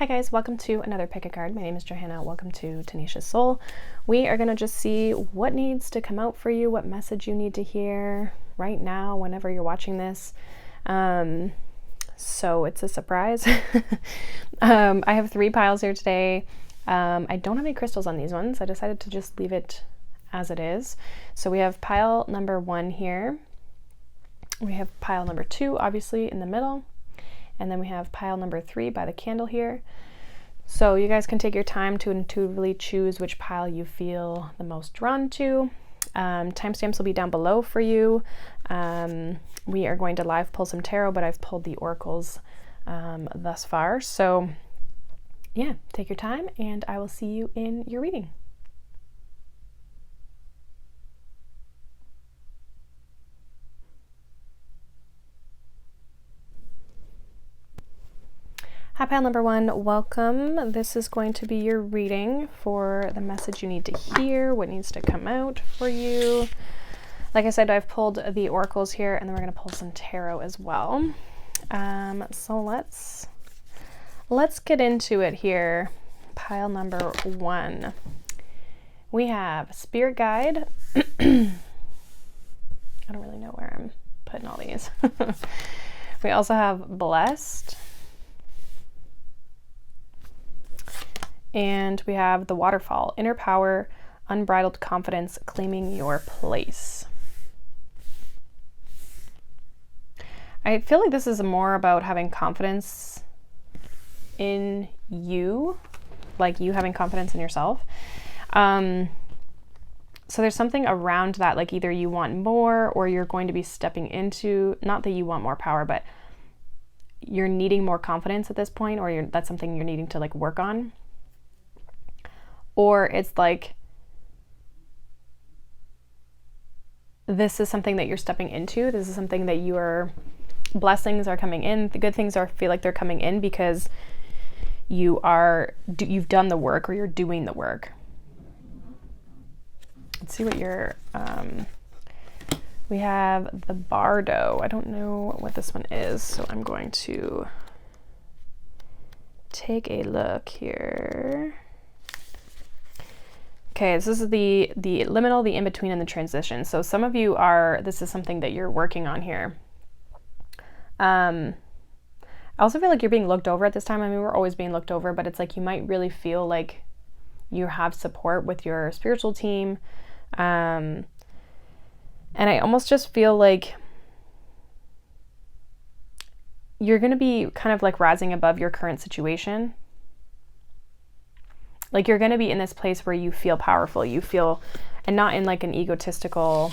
Hi guys, welcome to another pick a card. My name is Johanna. Welcome to Tenacious Soul. We are going to just see what needs to come out for you, what message you need to hear right now, whenever you're watching this. So it's a surprise. I have 3 piles here today. I don't have any crystals on these ones. I decided to just leave it as it is. So we have pile number 1 here. We have pile number 2, obviously, in the middle. And then we have pile number 3 by the candle here. So you guys can take your time to intuitively choose which pile you feel the most drawn to. Timestamps will be down below for you. We are going to live pull some tarot, but I've pulled the oracles thus far. So yeah, take your time and I will see you in your reading. Hi, pile number 1, welcome. This is going to be your reading for the message you need to hear, what needs to come out for you. Like I said, I've pulled the oracles here, and then we're going to pull some tarot as well. So let's get into it here. Pile number 1. We have Spirit Guide. I don't really know where I'm putting all these. We also have Blessed. And we have the Waterfall, Inner Power, Unbridled Confidence, Claiming Your Place. I feel like this is more about having confidence in you, like you having confidence in yourself. So there's something around that, like either you want more or you're going to be stepping into, not that you want more power, but you're needing more confidence at this point, or that's something you're needing to like work on. Or it's like, this is something that you're stepping into. This is something that blessings are coming in. The good things feel like they're coming in because you've done the work, or you're doing the work. Let's see what we have the Bardo. I don't know what this one is, so I'm going to take a look here. Okay, this is the liminal, the in-between, and the transition. So some of you this is something that you're working on here. I also feel like you're being looked over at this time. I mean, we're always being looked over, but it's like you might really feel like you have support with your spiritual team. And I almost just feel like you're going to be kind of like rising above your current situation. Like you're going to be in this place where you feel powerful, and not in like an egotistical,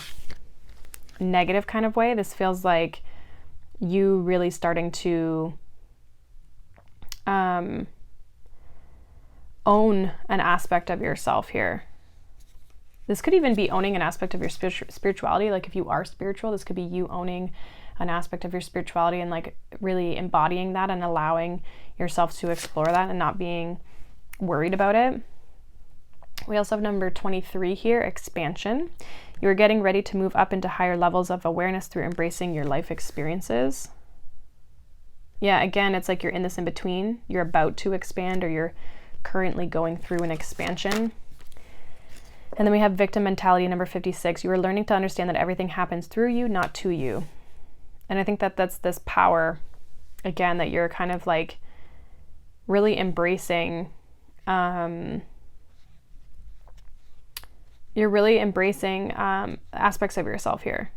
negative kind of way. This feels like you really starting to own an aspect of yourself here. This could even be owning an aspect of your spirituality. Like if you are spiritual, this could be you owning an aspect of your spirituality and like really embodying that and allowing yourself to explore that and not being worried about it. We also have number 23 here, expansion. You're getting ready to move up into higher levels of awareness through embracing your life experiences. Yeah, again, it's like you're in this in between. You're about to expand, or you're currently going through an expansion. And then we have victim mentality, number 56. You are learning to understand that everything happens through you, not to you. And I think that's this power, again, that you're kind of like really embracing. You're really embracing aspects of yourself here.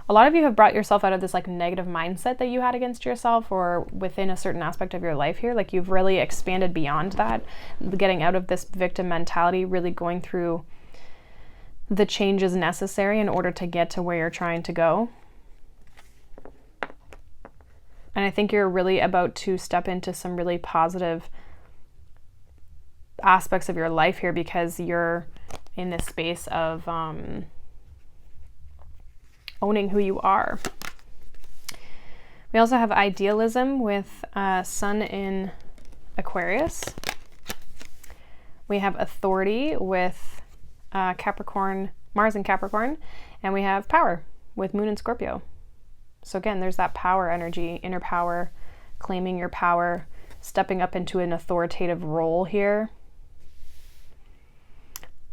A lot of you have brought yourself out of this like negative mindset that you had against yourself, or within a certain aspect of your life here. Like you've really expanded beyond that, getting out of this victim mentality, really going through the changes necessary in order to get to where you're trying to go. And I think you're really about to step into some really positive aspects of your life here, because you're in this space of owning who you are. We also have idealism with Sun in Aquarius. We have authority with Capricorn, Mars in Capricorn, and we have power with Moon in Scorpio. So again, there's that power energy, inner power, claiming your power, stepping up into an authoritative role here.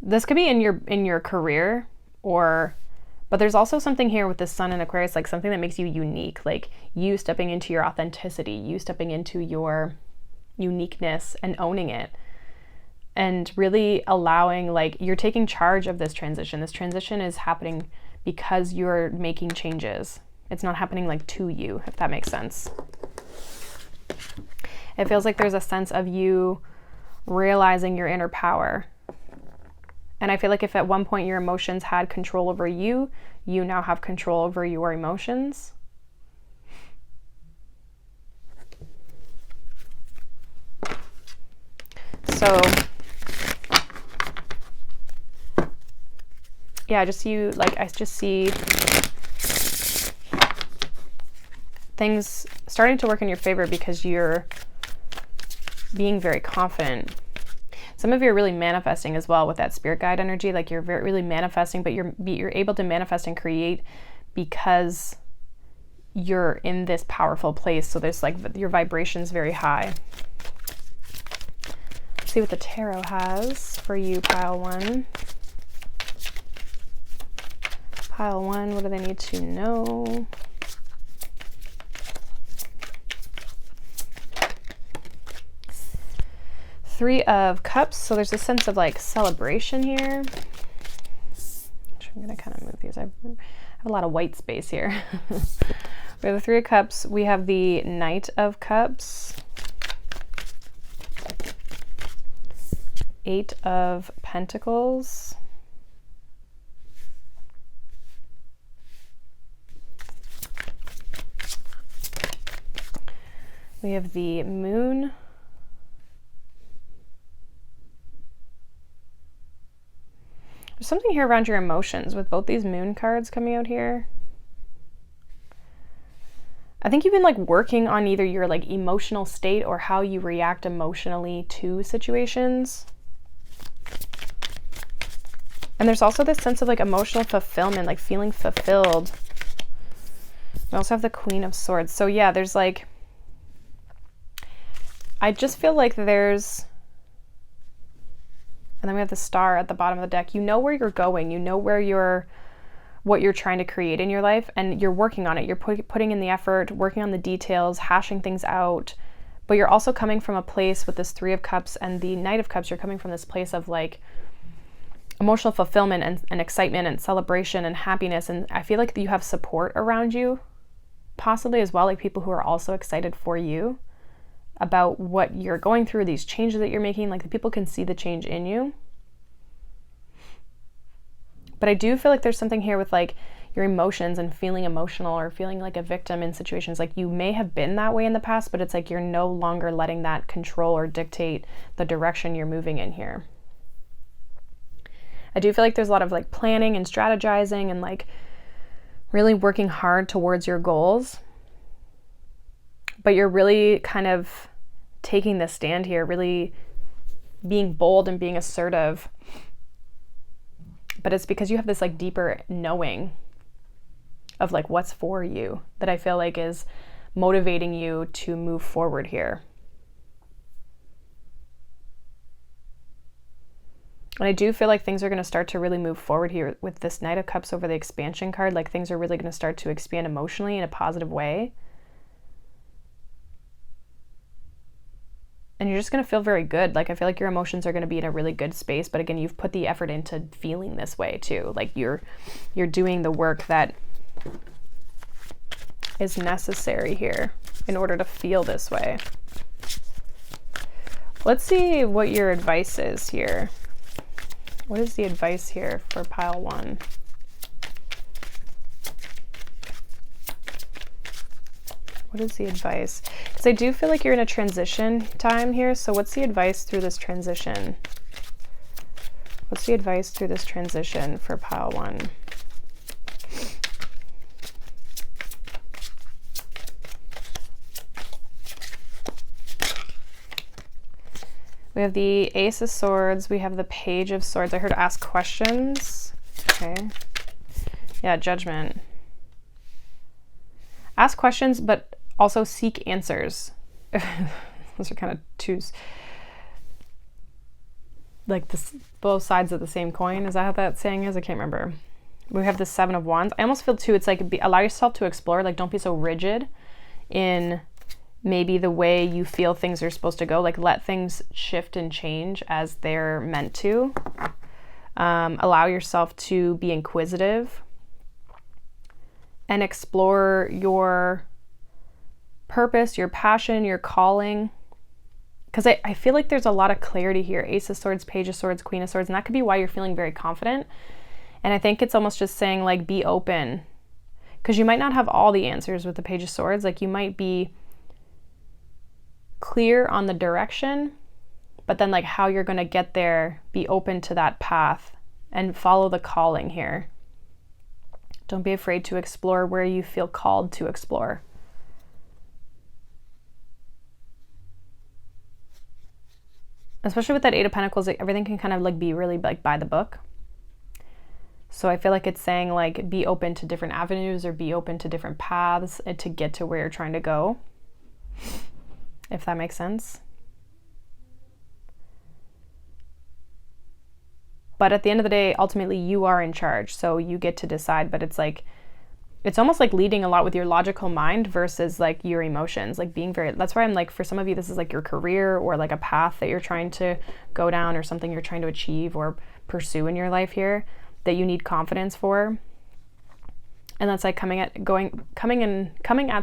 This could be in your career, but there's also something here with the Sun in Aquarius, like something that makes you unique, like you stepping into your authenticity, you stepping into your uniqueness and owning it, and really allowing, like, you're taking charge of this transition. This transition is happening because you're making changes. It's not happening like to you, if that makes sense. It feels like there's a sense of you realizing your inner power. And I feel like if at one point your emotions had control over you, you now have control over your emotions. So yeah, I just see things starting to work in your favor because you're being very confident. Some of you are really manifesting as well with that spirit guide energy. Like you're really manifesting, but you're able to manifest and create because you're in this powerful place. So there's like your vibration's very high. Let's see what the tarot has for you, pile one. Pile one, what do they need to know? Three of Cups, so there's a sense of like celebration here. I'm gonna kind of move these. I have a lot of white space here. We have the Three of Cups. We have the Knight of Cups. Eight of Pentacles. We have the Moon. There's something here around your emotions with both these Moon cards coming out here. I think you've been like working on either your like emotional state or how you react emotionally to situations. And there's also this sense of like emotional fulfillment, like feeling fulfilled. We also have the Queen of Swords. So yeah, there's like, I just feel like there's, and then we have the Star at the bottom of the deck. You know where you're going. You know what you're trying to create in your life, and you're working on it. You're putting in the effort, working on the details, hashing things out. But you're also coming from a place with this Three of Cups and the Knight of Cups. You're coming from this place of like emotional fulfillment and excitement and celebration and happiness. And I feel like you have support around you, possibly as well, like people who are also excited for you about what you're going through, these changes that you're making. Like the people can see the change in you. But I do feel like there's something here with like your emotions and feeling emotional or feeling like a victim in situations. Like you may have been that way in the past, but it's like you're no longer letting that control or dictate the direction you're moving in here. I do feel like there's a lot of like planning and strategizing and like really working hard towards your goals. But you're really kind of taking this stand here, really being bold and being assertive. But it's because you have this like deeper knowing of like what's for you that I feel like is motivating you to move forward here. And I do feel like things are going to start to really move forward here with this Knight of Cups over the expansion card. Like things are really going to start to expand emotionally in a positive way. And you're just going to feel very good. Like I feel like your emotions are going to be in a really good space. But again, you've put the effort into feeling this way too. Like you're doing the work that is necessary here in order to feel this way. Let's see what your advice is here. What is the advice here for pile one? What is the advice? Because I do feel like you're in a transition time here. So what's the advice through this transition? What's the advice through this transition for pile one? We have the Ace of Swords. We have the Page of Swords. I heard ask questions. Okay. Yeah, Judgment. Ask questions, but also seek answers. Those are kind of two, like this, both sides of the same coin. Is that how that saying is? I can't remember. We have the 7 of Wands. I almost feel too, it's like allow yourself to explore. Like don't be so rigid in maybe the way you feel things are supposed to go. Like let things shift and change as they're meant to. Allow yourself to be inquisitive and explore your purpose, your passion, your calling. Because I feel like there's a lot of clarity here. Ace of Swords, Page of Swords, Queen of Swords. And that could be why you're feeling very confident. And I think it's almost just saying like, be open. Because you might not have all the answers with the Page of Swords. Like you might be clear on the direction, but then like how you're going to get there, be open to that path and follow the calling here. Don't be afraid to explore where you feel called to explore. Especially with that 8 of Pentacles, like everything can kind of like be really like by the book. So I feel like it's saying like be open to different avenues or be open to different paths to get to where you're trying to go. If that makes sense. But at the end of the day, ultimately you are in charge. So you get to decide, but it's like, it's almost like leading a lot with your logical mind versus like your emotions, like being very, that's why I'm like, for some of you, this is like your career or like a path that you're trying to go down or something you're trying to achieve or pursue in your life here that you need confidence for. And that's like coming at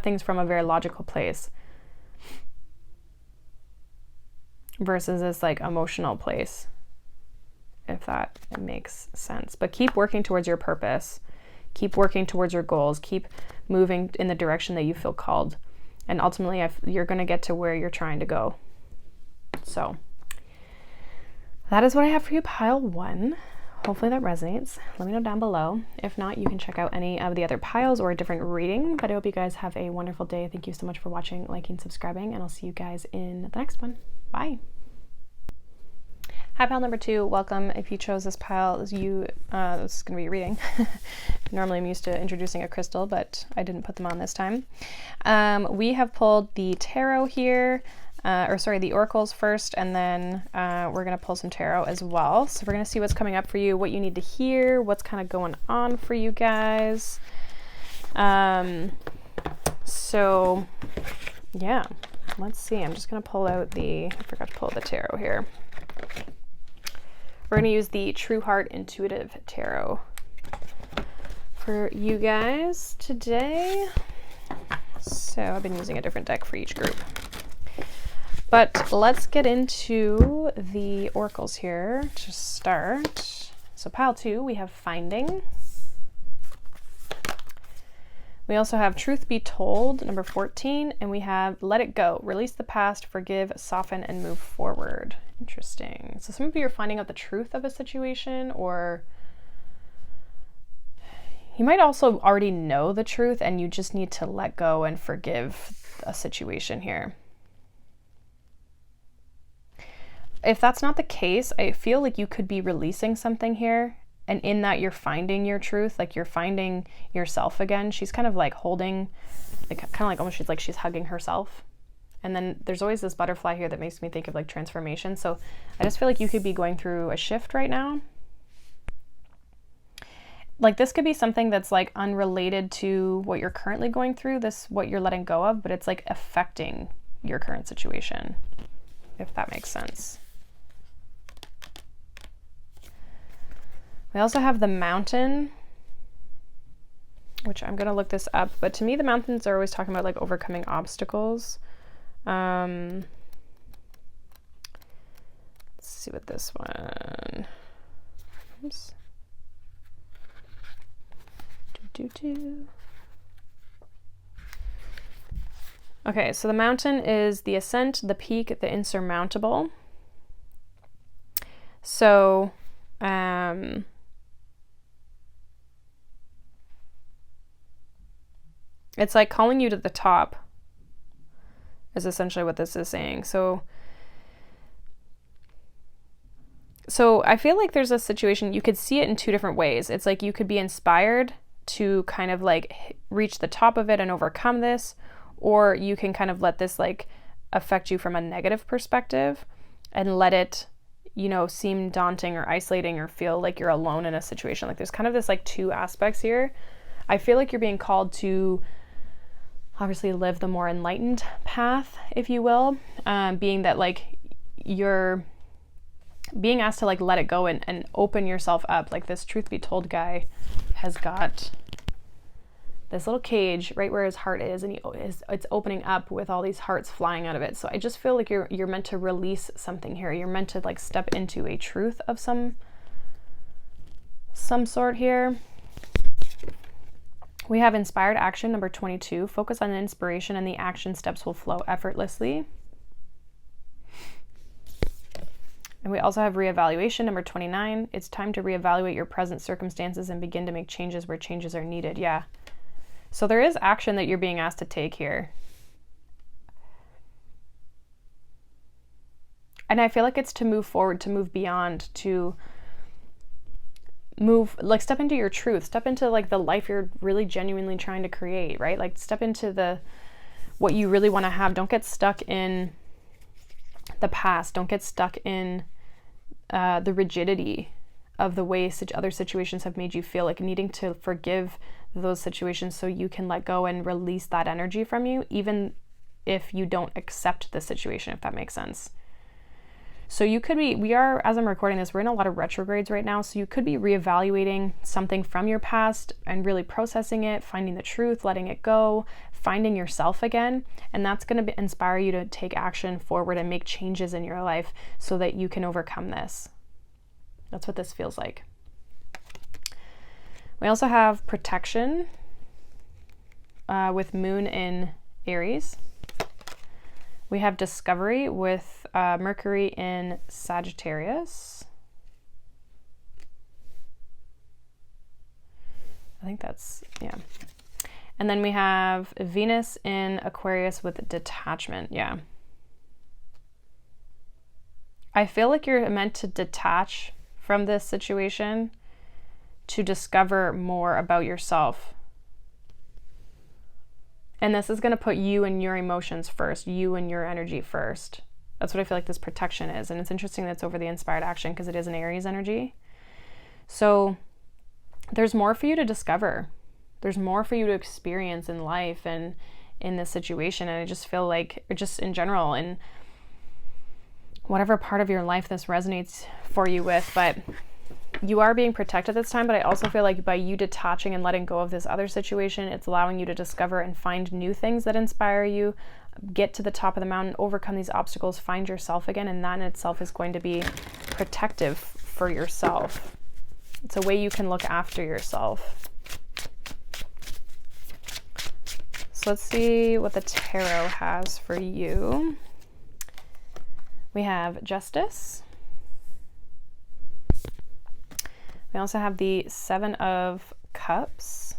things from a very logical place versus this like emotional place, if that makes sense. But keep working towards your purpose. Keep working towards your goals. Keep moving in the direction that you feel called. And ultimately, you're going to get to where you're trying to go. So that is what I have for you, pile 1. Hopefully that resonates. Let me know down below. If not, you can check out any of the other piles or a different reading. But I hope you guys have a wonderful day. Thank you so much for watching, liking, subscribing, and I'll see you guys in the next one. Bye. Hi, pile number 2. Welcome. If you chose this pile, this is going to be a reading. Normally I'm used to introducing a crystal, but I didn't put them on this time. We have pulled the tarot here, the oracles first, and then we're going to pull some tarot as well. So we're going to see what's coming up for you, what you need to hear, what's kind of going on for you guys. So yeah, let's see. I'm just going to pull out I forgot to pull the tarot here. We're going to use the True Heart Intuitive Tarot for you guys today. So I've been using a different deck for each group. But let's get into the oracles here to start. So pile 2, we have Finding. We also have Truth Be Told, number 14, and we have Let It Go, release the past, forgive, soften, and move forward. Interesting. So some of you are finding out the truth of a situation, or you might also already know the truth and you just need to let go and forgive a situation here. If that's not the case, I feel like you could be releasing something here. And in that, you're finding your truth, like you're finding yourself again. She's kind of like holding, like kind of like almost she's like she's hugging herself. And then there's always this butterfly here that makes me think of like transformation. So I just feel like you could be going through a shift right now. Like this could be something that's like unrelated to what you're currently going through, what you're letting go of, but it's like affecting your current situation, if that makes sense. We also have the Mountain, which I'm going to look this up, but to me the mountains are always talking about like overcoming obstacles. Let's see what this one. Oops. Okay, so the Mountain is the ascent, the peak, the insurmountable. So, it's like calling you to the top is essentially what this is saying. So I feel like there's a situation, you could see it in 2 different ways. It's like you could be inspired to kind of like reach the top of it and overcome this, or you can kind of let this like affect you from a negative perspective and let it, you know, seem daunting or isolating or feel like you're alone in a situation. Like there's kind of this like two aspects here. I feel like you're being called to obviously live the more enlightened path, if you will, being that like you're being asked to like let it go and open yourself up. Like this truth be told guy has got this little cage right where his heart is, and it's opening up with all these hearts flying out of it. So I just feel like you're meant to release something here. You're meant to like step into a truth of some sort here. We have inspired action, number 22. Focus on inspiration and the action steps will flow effortlessly. And we also have reevaluation, number 29. It's time to reevaluate your present circumstances and begin to make changes where changes are needed. Yeah. So there is action that you're being asked to take here. And I feel like it's to move forward, to move beyond, to move, like step into your truth, step into like the life you're really genuinely trying to create, right? Like step into what you really want to have. Don't get stuck in the past. Don't get stuck in the rigidity of the way other situations have made you feel, like needing to forgive those situations so you can let go and release that energy from you, even if you don't accept the situation, if that makes sense. So you could be, as I'm recording this, we're in a lot of retrogrades right now. So you could be reevaluating something from your past and really processing it, finding the truth, letting it go, finding yourself again. And that's going to inspire you to take action forward and make changes in your life so that you can overcome this. That's what this feels like. We also have protection with Moon in Aries. We have discovery with Mercury in Sagittarius. I think that's, yeah. And then we have Venus in Aquarius with detachment. Yeah. I feel like you're meant to detach from this situation to discover more about yourself. And this is going to put you and your emotions first, you and your energy first. That's what I feel like this protection is. And it's interesting that it's over the inspired action because it is an Aries energy. So there's more for you to discover. There's more for you to experience in life and in this situation. And I just feel like, just in general, in whatever part of your life this resonates for you with, but you are being protected this time. But I also feel like by you detaching and letting go of this other situation, it's allowing you to discover and find new things that inspire you, get to the top of the mountain, overcome these obstacles, find yourself again. And that in itself is going to be protective for yourself. It's a way you can look after yourself. So let's see what the tarot has for you. We have Justice. We also have the Seven of Cups.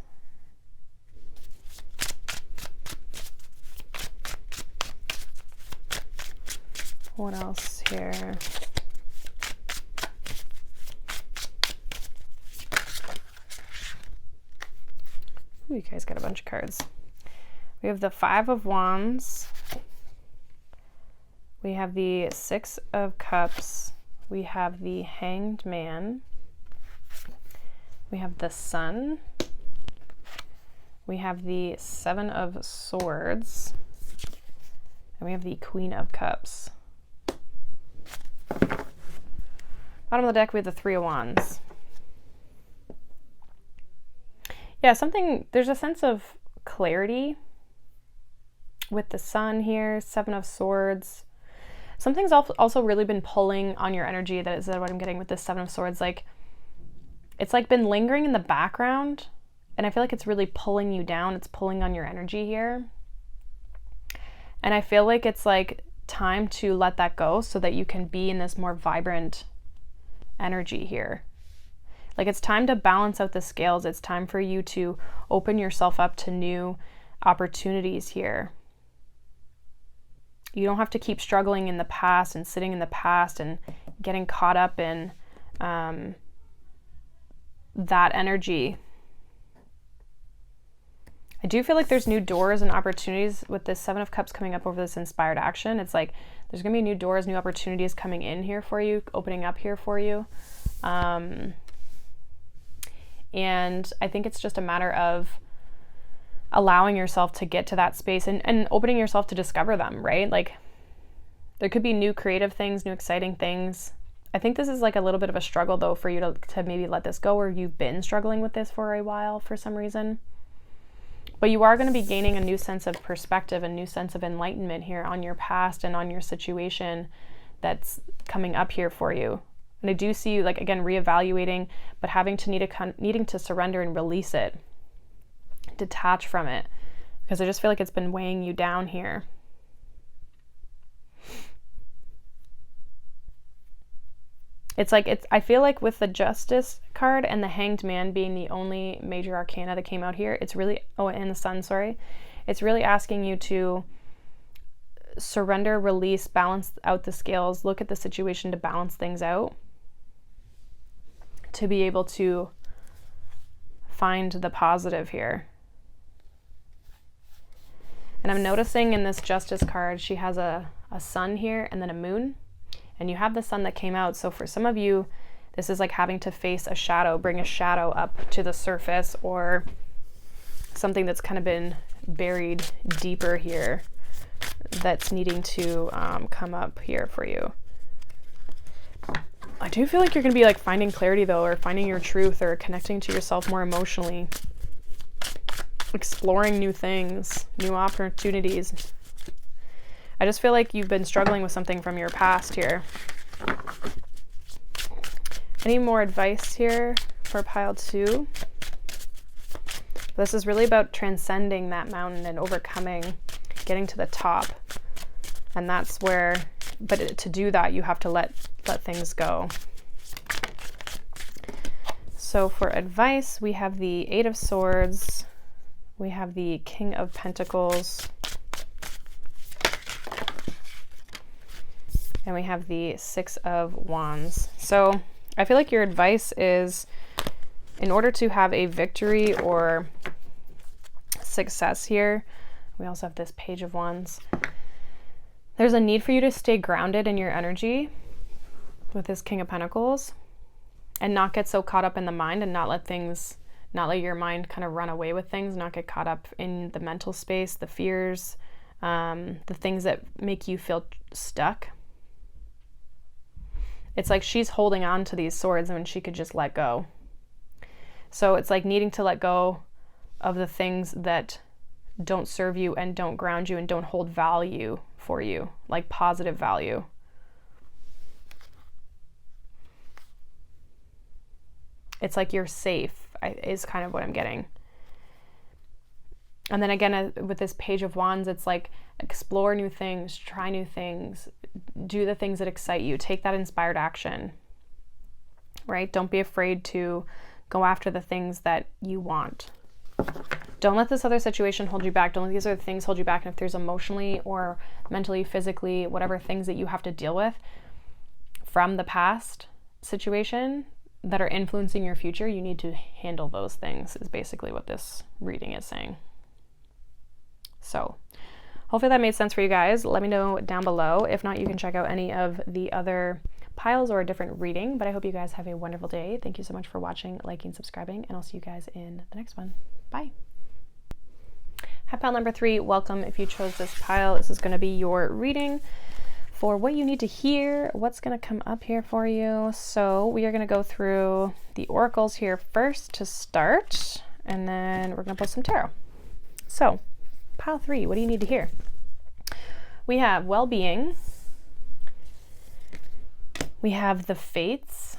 What else here? Ooh, you guys got a bunch of cards. We have the Five of Wands. We have the Six of Cups. We have the Hanged Man. We have the Sun. We have the Seven of Swords. And we have the Queen of Cups. Bottom of the deck, we have the Three of Wands. Yeah, there's a sense of clarity with the Sun here, Seven of Swords. Something's also really been pulling on your energy. That is what I'm getting with this Seven of Swords. Like, it's like been lingering in the background, and I feel like it's really pulling you down. It's pulling on your energy here. And I feel like it's like time to let that go so that you can be in this more vibrant energy here. Like, it's time to balance out the scales. It's time for you to open yourself up to new opportunities here. You don't have to keep struggling in the past and sitting in the past and getting caught up in that energy. I do feel like there's new doors and opportunities with this Seven of Cups coming up over this inspired action. It's like there's going to be new doors, new opportunities coming in here for you, opening up here for you. And I think it's just a matter of allowing yourself to get to that space and opening yourself to discover them, right? Like there could be new creative things, new exciting things. I think this is like a little bit of a struggle though for you to maybe let this go, or you've been struggling with this for a while for some reason. But you are going to be gaining a new sense of perspective, a new sense of enlightenment here on your past and on your situation that's coming up here for you. And I do see you, like, again, reevaluating, but needing to surrender and release it, detach from it, because I just feel like it's been weighing you down here. It's like, I feel like with the Justice card and the Hanged Man being the only major arcana that came out here, it's really, and the Sun, sorry. It's really asking you to surrender, release, balance out the scales, look at the situation to balance things out, to be able to find the positive here. And I'm noticing in this Justice card, she has a sun here and then a moon. And you have the sun that came out. So for some of you, this is like having to face a shadow, bring a shadow up to the surface, or something that's kind of been buried deeper here that's needing to come up here for you. I do feel like you're going to be like finding clarity though, or finding your truth, or connecting to yourself more emotionally, exploring new things, new opportunities. I just feel like you've been struggling with something from your past here. Any more advice here for pile 2? This is really about transcending that mountain and overcoming, getting to the top. And that's where, but to do that, you have to let things go. So for advice, we have the 8 of Swords. We have the King of Pentacles. And we have the 6 of Wands. So I feel like your advice is, in order to have a victory or success here, we also have this Page of Wands. There's a need for you to stay grounded in your energy with this King of Pentacles, and not get so caught up in the mind, and not let your mind kind of run away with things, not get caught up in the mental space, the fears, the things that make you feel stuck. It's like she's holding on to these swords when she could just let go. So it's like needing to let go of the things that don't serve you and don't ground you and don't hold value for you, like positive value. It's like you're safe, is kind of what I'm getting. And then again, with this Page of Wands, it's like explore new things, try new things, do the things that excite you, take that inspired action, right? Don't be afraid to go after the things that you want. Don't let this other situation hold you back. Don't let these other things hold you back. And if there's emotionally or mentally, physically, whatever things that you have to deal with from the past situation that are influencing your future, you need to handle those things, is basically what this reading is saying. So hopefully that made sense for you guys. Let me know down below. If not, you can check out any of the other piles or a different reading. But I hope you guys have a wonderful day. Thank you so much for watching, liking, subscribing, and I'll see you guys in the next one. Bye. Hi, pile number 3. Welcome. If you chose this pile, this is going to be your reading for what you need to hear, what's going to come up here for you. So we are going to go through the oracles here first to start, and then we're going to pull some tarot. So pile 3, what do you need to hear? We have well-being. We have the Fates.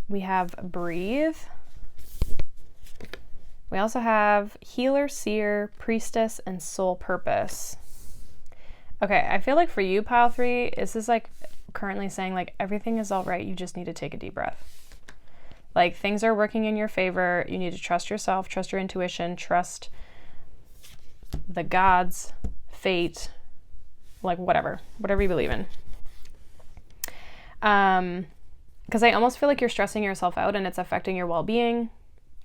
We have breathe. We also have healer, seer, priestess, and soul purpose. Okay, I feel like for you, pile 3, this is like currently saying like everything is all right. You just need to take a deep breath. Like things are working in your favor. You need to trust yourself, trust your intuition, trust the gods, fate, like whatever you believe in. Because I almost feel like you're stressing yourself out and it's affecting your well-being.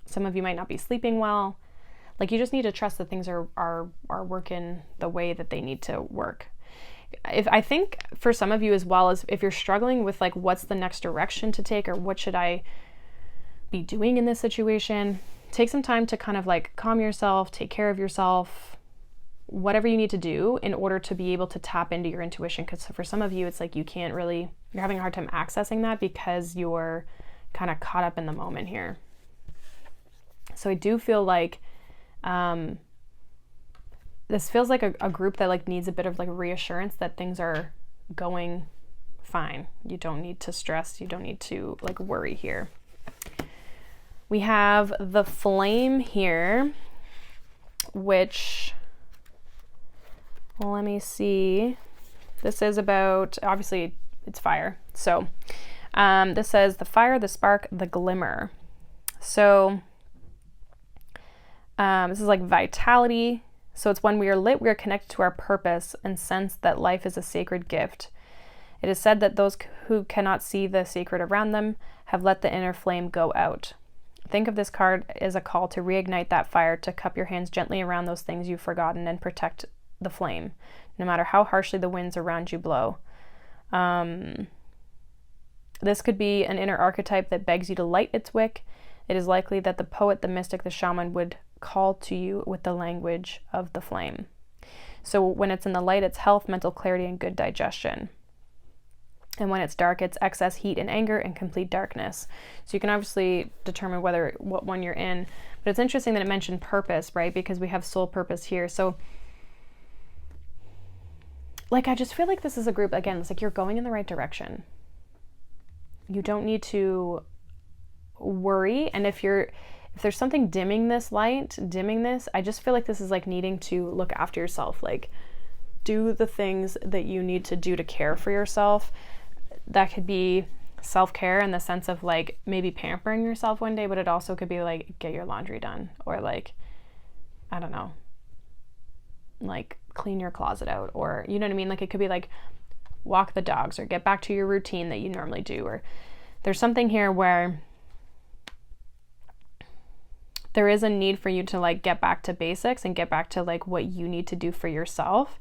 Some of you might not be sleeping well. Like, you just need to trust that things are working the way that they need to work. I think for some of you as well, as if you're struggling with like, what's the next direction to take, or what should I be doing in this situation, take some time to kind of like calm yourself, take care of yourself, whatever you need to do in order to be able to tap into your intuition. Because for some of you, it's like you're having a hard time accessing that because you're kind of caught up in the moment here. So I do feel like this feels like a group that like needs a bit of like reassurance that things are going fine. You don't need to stress. You don't need to like worry here. We have the flame here, which, well, let me see. This is about, obviously it's fire. So this says the fire, the spark, the glimmer. So this is like vitality. So it's when we are lit, we are connected to our purpose and sense that life is a sacred gift. It is said that those who cannot see the sacred around them have let the inner flame go out. Think of this card as a call to reignite that fire, to cup your hands gently around those things you've forgotten and protect the flame, no matter how harshly the winds around you blow. This could be an inner archetype that begs you to light its wick. It is likely that the poet, the mystic, the shaman would call to you with the language of the flame. So when it's in the light, it's health, mental clarity, and good digestion. And when it's dark, it's excess heat and anger and complete darkness. So you can obviously determine what one you're in. But it's interesting that it mentioned purpose, right? Because we have soul purpose here. So like, I just feel like this is a group, again, it's like you're going in the right direction. You don't need to worry. And if there's something dimming this, I just feel like this is like needing to look after yourself, like do the things that you need to do to care for yourself. That could be self-care in the sense of like maybe pampering yourself one day, but it also could be like get your laundry done, or like, I don't know, like clean your closet out, or you know what I mean? Like it could be like walk the dogs or get back to your routine that you normally do. Or there's something here where there is a need for you to like get back to basics and get back to like what you need to do for yourself.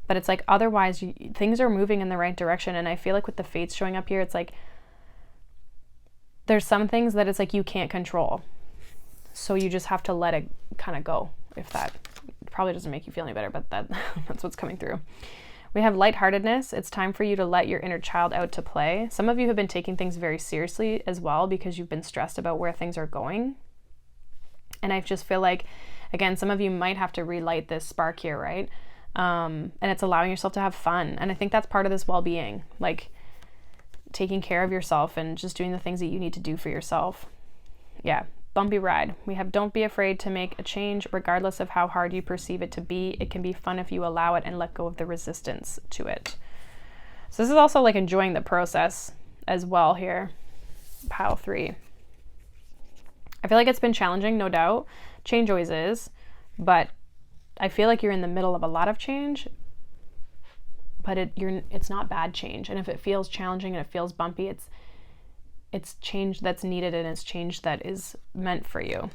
But it's like otherwise things are moving in the right direction. And I feel like with the fates showing up here, it's like there's some things that it's like you can't control. So you just have to let it kind of go. If that probably doesn't make you feel any better, but that's what's coming through. We have lightheartedness. It's time for you to let your inner child out to play. Some of you have been taking things very seriously as well because you've been stressed about where things are going. And I just feel like, again, some of you might have to relight this spark here, right? And it's allowing yourself to have fun. And I think that's part of this well-being, like taking care of yourself and just doing the things that you need to do for yourself. Yeah, bumpy ride. We have don't be afraid to make a change regardless of how hard you perceive it to be. It can be fun if you allow it and let go of the resistance to it. So this is also like enjoying the process as well here. Pile 3. I feel like it's been challenging, no doubt. Change always is, but I feel like you're in the middle of a lot of change, but it's not bad change. And if it feels challenging and it feels bumpy, it's change that's needed, and it's change that is meant for you.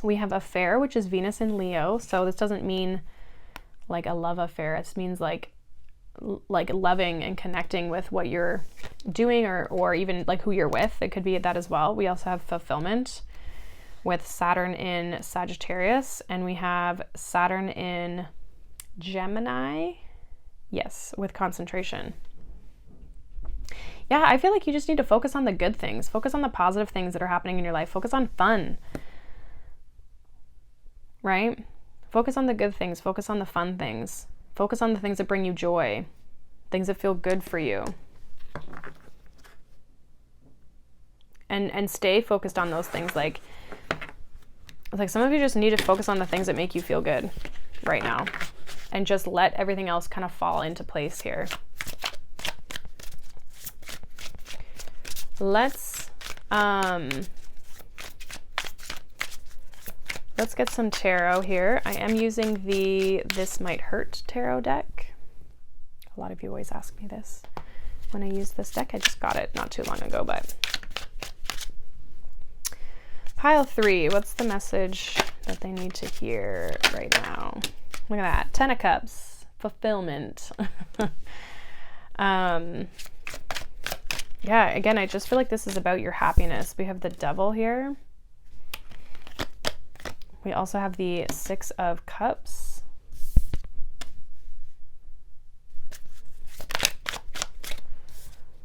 We have affair, which is Venus in Leo. So this doesn't mean like a love affair. It means like loving and connecting with what you're doing, or even like who you're with. It could be that as well. We also have fulfillment with Saturn in Sagittarius, and we have Saturn in Gemini. Yes, with concentration. Yeah, I feel like you just need to focus on the good things. Focus on the positive things that are happening in your life. Focus on fun, right? Focus on the good things. Focus on the fun things. Focus on the things that bring you joy, things that feel good for you. And stay focused on those things. Like some of you just need to focus on the things that make you feel good right now, and just let everything else kind of fall into place here. Let's get some tarot here. I am using the This Might Hurt tarot deck. A lot of you always ask me this when I use this deck. I just got it not too long ago, but Pile 3, what's the message that they need to hear right now? Look at that. 10 of Cups. Fulfillment. Yeah, again, I just feel like this is about your happiness. We have the Devil here. We also have the 6 of Cups.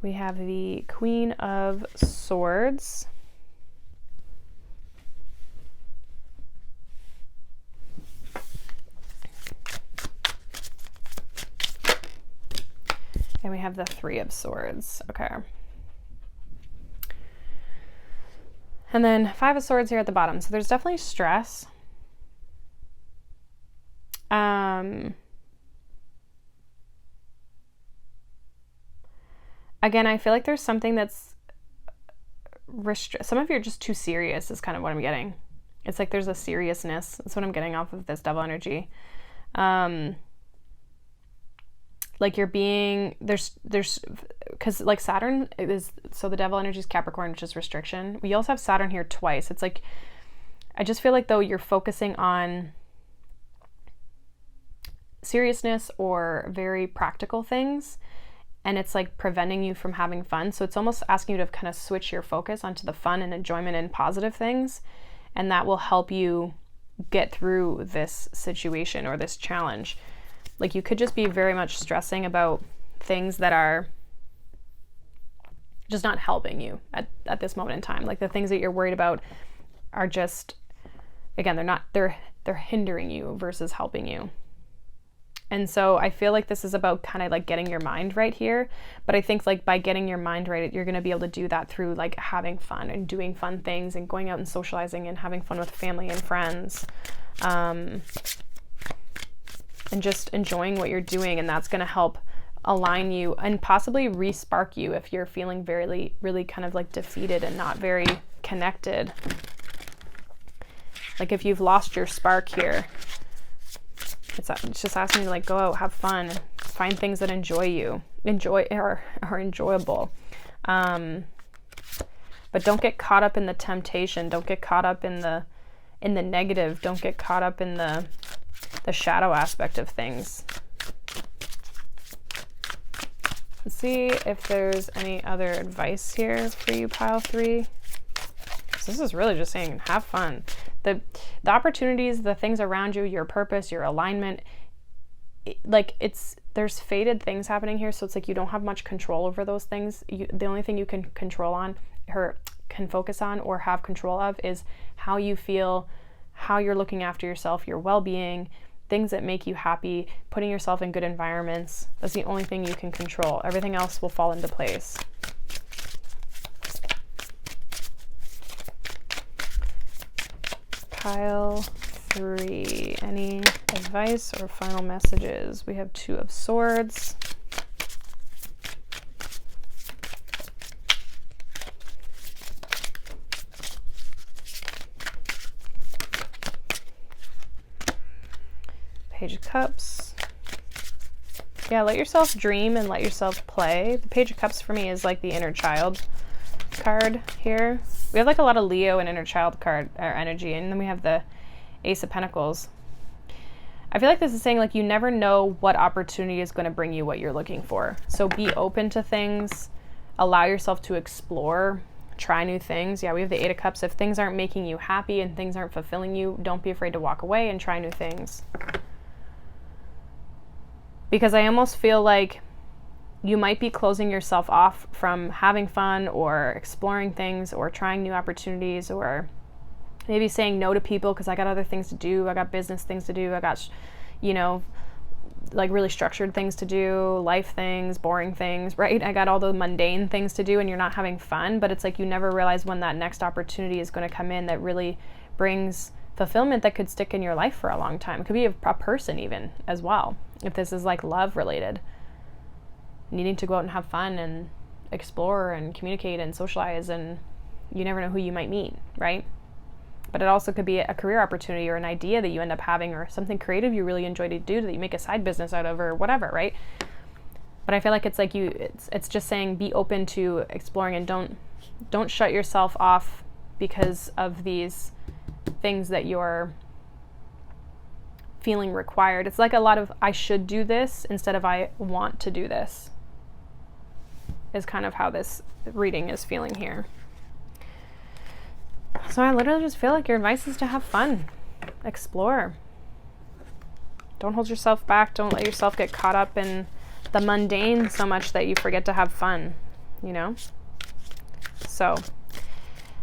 We have the Queen of Swords. And we have the 3 of Swords. Okay. And then 5 of Swords here at the bottom. So there's definitely stress. Again, I feel like there's something that's some of you are just too serious is kind of what I'm getting. It's like there's a seriousness. That's what I'm getting off of this Devil energy. Like you're being, there's, because like Saturn is, so the Devil energy is Capricorn, which is restriction. We also have Saturn here twice. It's like, I just feel like though you're focusing on seriousness or very practical things, and it's like preventing you from having fun. So it's almost asking you to kind of switch your focus onto the fun and enjoyment and positive things. And that will help you get through this situation or this challenge. Like you could just be very much stressing about things that are just not helping you at this moment in time. Like the things that you're worried about are just, again, they're hindering you versus helping you. And so I feel like this is about kind of like getting your mind right here. But I think like by getting your mind right, you're going to be able to do that through like having fun and doing fun things and going out and socializing and having fun with family and friends. And just enjoying what you're doing, and that's going to help align you and possibly re-spark you if you're feeling very, really kind of like defeated and not very connected. Like if you've lost your spark here, it's just asking you to like go out, have fun, find things that are enjoyable. But don't get caught up in the temptation. Don't get caught up in the negative. Don't get caught up in the shadow aspect of things. Let's see if there's any other advice here for you, pile 3. So this is really just saying have fun. The opportunities, the things around you, your purpose, your alignment, there's faded things happening here. So it's like you don't have much control over those things. The only thing you can control on, or can focus on or have control of, is how you feel, how you're looking after yourself, your well-being, things that make you happy, putting yourself in good environments. That's the only thing you can control. Everything else will fall into place. Pile 3. Any advice or final messages? We have 2 of Swords. Page of Cups. Yeah, let yourself dream and let yourself play. The Page of Cups for me is like the inner child card here. We have like a lot of Leo and inner child card or energy, and then we have the Ace of Pentacles. I feel like this is saying like you never know what opportunity is going to bring you what you're looking for. So be open to things, allow yourself to explore, try new things. Yeah, we have the 8 of Cups. If things aren't making you happy and things aren't fulfilling you, don't be afraid to walk away and try new things. Because I almost feel like you might be closing yourself off from having fun or exploring things or trying new opportunities, or maybe saying no to people because I got other things to do. I got business things to do. I got, like really structured things to do, life things, boring things, right? I got all the mundane things to do, and you're not having fun. But it's like you never realize when that next opportunity is going to come in that really brings fulfillment that could stick in your life for a long time. It could be a person even as well. If this is like love related, needing to go out and have fun and explore and communicate and socialize, and you never know who you might meet, right? But it also could be a career opportunity or an idea that you end up having, or something creative you really enjoy to do that you make a side business out of, or whatever, right? But I feel like it's like it's just saying be open to exploring, and don't shut yourself off because of these things that you're feeling required. It's like a lot of I should do this instead of I want to do this, is kind of how this reading is feeling here. So I literally just feel like your advice is to have fun, explore. Don't hold yourself back. Don't let yourself get caught up in the mundane so much that you forget to have fun, you know? So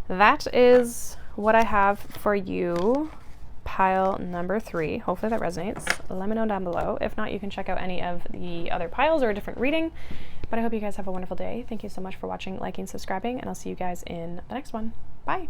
that is what I have for you. Pile number 3. Hopefully that resonates. Let me know down below. If not, you can check out any of the other piles or a different reading. But I hope you guys have a wonderful day. Thank you so much for watching, liking, subscribing, and I'll see you guys in the next one. Bye.